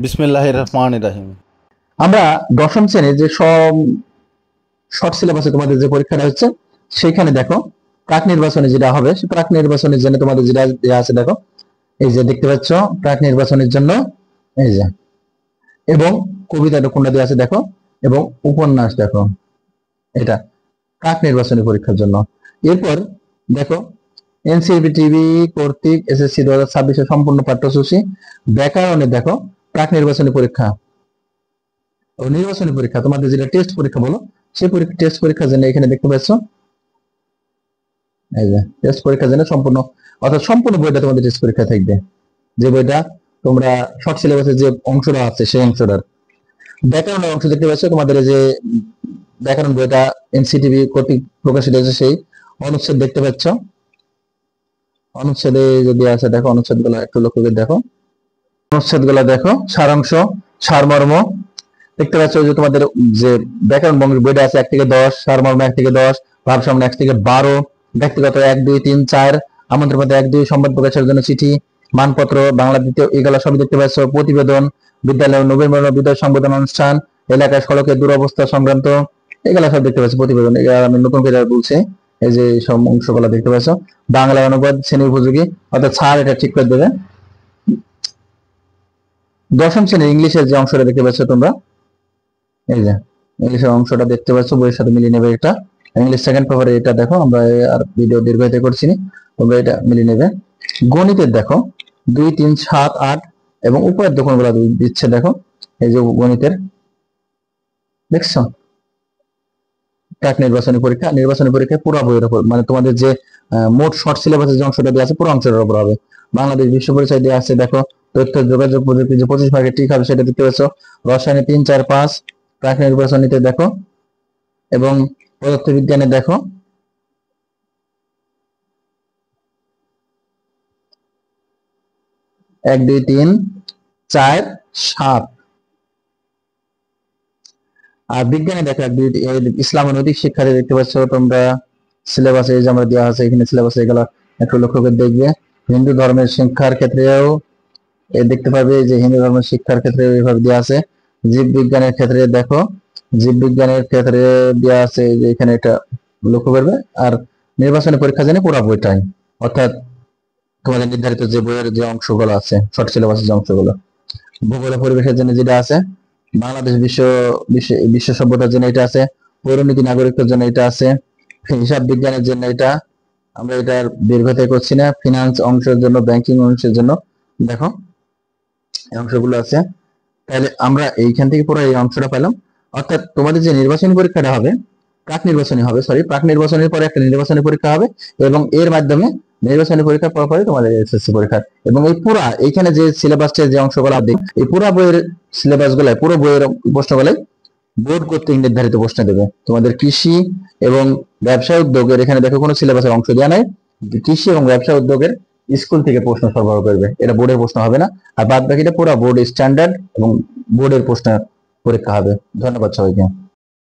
বিসমিল্লাহির রহমানির রহিম। আমরা দশম শ্রেণীর যে সব শর্ট সিলেবাসে তোমাদের যে পরীক্ষাটা হচ্ছে সেখানে দেখো প্রাক নির্বাচনে যেটা হবে সে প্রাক নির্বাচনের জন্য তোমাদের যেটা দেওয়া আছে দেখো, এই যে দেখতে পাচ্ছ প্রাক নির্বাচনের জন্য এই যে, এবং কবিতাটা কোনটা দেওয়া আছে দেখো, এবং উপন্যাস দেখো, এটা প্রাক নির্বাচনী পরীক্ষার জন্য। এরপর দেখো এনসিটিভি কর্তৃক এসএসসি 2026 সম্পূর্ণ পাঠ্যসূচি ব্যাকরণে দেখো প্রাক নির্বাচনী পরীক্ষা ও নির্বাচনী পরীক্ষা তোমাদের যেটা টেস্ট পরীক্ষা বলো সেই পরীক্ষা টেস্ট পরীক্ষার জন্য এখানে দেখতে পাচ্ছ, এই যে টেস্ট পরীক্ষার জন্য সম্পূর্ণ অর্থাৎ সম্পূর্ণ বইটা তোমাদের টেস্ট পরীক্ষা থাকবে। যে বইটা তোমরা শর্ট সিলেবাসের যে অংশটা আছে সেই অংশটার ব্যাকরণের অংশ দেখতে পাচ্ছ, তোমাদের যে ব্যাকরণ বইটা এনসিটিভি কর্তৃক প্রকাশিত হয়েছে সেই অনুচ্ছেদ দেখতে পাচ্ছ। অনুচ্ছেদে যদি আছে দেখো, অনুচ্ছেদ গুলো একটু লক্ষ্য করে দেখো, অনুচ্ছেদ গুলো দেখো, সারাংশ সারমর্ম দেখতে পাচ্ছ। যে তোমাদের যে ব্যাকরণ বঙ্গের বইটা আছে 1 থেকে 10, সারমর্ম 1 থেকে 10, ভাব সামনে 1 থেকে 12, ব্যক্তিগত 1 2 3 4, আমন্ত্রণ পত্র 1 2, সংবাদ প্রকাশের জন্য চিঠি, মানপত্র, বাংলা দ্বিতীয়, এগুলো সবই দেখতে পাচ্ছ। প্রতিবেদন, বিদ্যালয় নবীন বিদ্যালয় সংবোধন অনুষ্ঠান, এলাকায় সড়কের দুরবস্থা সংক্রান্ত, এগুলো সব দেখতে পাচ্ছ। প্রতিবেদন এগুলো আমি নতুন করে বলছি, এই যে সব অংশগুলো দেখতে পাচ্ছ। বাংলা অনুবাদ শ্রেণী উপযোগী, অর্থাৎ স্যার এটা ঠিক করে দেবে। দশম শ্রেণীর ইংলিশের যে অংশটা দেখতে পাচ্ছ তোমরা, এই যে ইংলিশের অংশটা দেখতে পাচ্ছ, বইয়ের সাথে মিলিয়ে নেবে। এটা ইংলিশ সেকেন্ড পেপারে, এটা দেখো আমরা আর ভিডিও দীর্ঘায়িত করছি না, তোমরা এটা মিলিয়ে নেবে। গণিতের দেখো 2 3 7 8 এবং উপরের দোকানগুলো দিচ্ছে দেখো, এই যে গণিতের দেখছো প্রাক নির্বাচনী পরীক্ষা, নির্বাচনী পরীক্ষায় পুরো বইয়ের উপর, মানে তোমাদের যে মোট শর্ট সিলেবাসের যে অংশটা দেওয়া আছে পুরো অংশের উপর হবে। বাংলাদেশ বিশ্ব পরিচয় দেওয়া আছে দেখো, তথ্য যোগাযোগ প্রযুক্তি যে 25 ভাগে ঠিক হবে সেটা দেখতে পাচ্ছ। রসায়নে 3 4 5 প্রাক নির্বাচনীতে দেখো, এবং পদার্থবিজ্ঞানে দেখো 1 2 3 4 7, আর বিজ্ঞানে দেখো 1 2 ইসলাম ও নৈতিক শিক্ষাতে দেখতে পাচ্ছ তোমরা সিলেবাসে যে আমরা দেওয়া আছে এখানে সিলেবাসে এগুলো একটু লক্ষ্য করে দেখবে। হিন্দু ধর্মের শিক্ষার ক্ষেত্রেও দেখতে পাবে যে হিন্দু ধর্মের শিক্ষার ক্ষেত্রে এইভাবে দেওয়া আছে। জীববিজ্ঞানের ক্ষেত্রে দেখো, জীববিজ্ঞানের ক্ষেত্রে দেওয়া আছে যে এখানে এটা লক্ষ্য করবে। আর নির্বাচনী পরীক্ষা জানে পুরো বইটাই, অর্থাৎ তোমাদের নির্ধারিত যে বইয়ের যে অংশগুলো আছে শর্ট সিলেবাসের যে অংশগুলো। ভূগোল পরিবেশের জন্য যেটা আছে, বাংলাদেশ বিশ্ব সভ্যতার জন্য এটা আছে, পৌরনীতি নাগরিকদের জন্য এটা আছে, হিসাব বিজ্ঞানের জন্য এটা, আমরা এটা দীর্ঘতায় করছি না, ফিনান্স অংশের জন্য, ব্যাংকিং অংশের জন্য দেখো এই অংশগুলো আছে। তাহলে আমরা এইখান থেকে পুরো এই অংশটা পেলাম। অর্থাৎ তোমাদের যে নির্বাচনী পরীক্ষাটা হবে প্রাক নির্বাচনী হবে, সরি প্রাক নির্বাচনের পরে একটা নির্বাচনী পরীক্ষা হবে, এবং এর মাধ্যমে নির্বাচনী পরীক্ষার পরে তোমাদের এসএসসি পরীক্ষা। এবং এই পুরা এইখানে যে সিলেবাসটা যে অংশগুলো হবে এই পুরো বইয়ের সিলেবাস গুলো, পুরো বইয়ের প্রশ্নগুলো বোর্ড কর্তৃক নির্ধারিত প্রশ্ন দেবে। তোমাদের কৃষি এবং ব্যবসা উদ্যোগের এখানে দেখো কোনো সিলেবাসের অংশ দেওয়া নাই, কৃষি এবং ব্যবসা উদ্যোগের স্কুল থেকে প্রশ্ন সরবরাহ করবে, এটা বোর্ডের প্রশ্ন হবে না। আর বাদ বাকিটা পুরো বোর্ড স্ট্যান্ডার্ড এবং বোর্ডের প্রশ্ন পরীক্ষা হবে। ধন্যবাদ সবাইকে।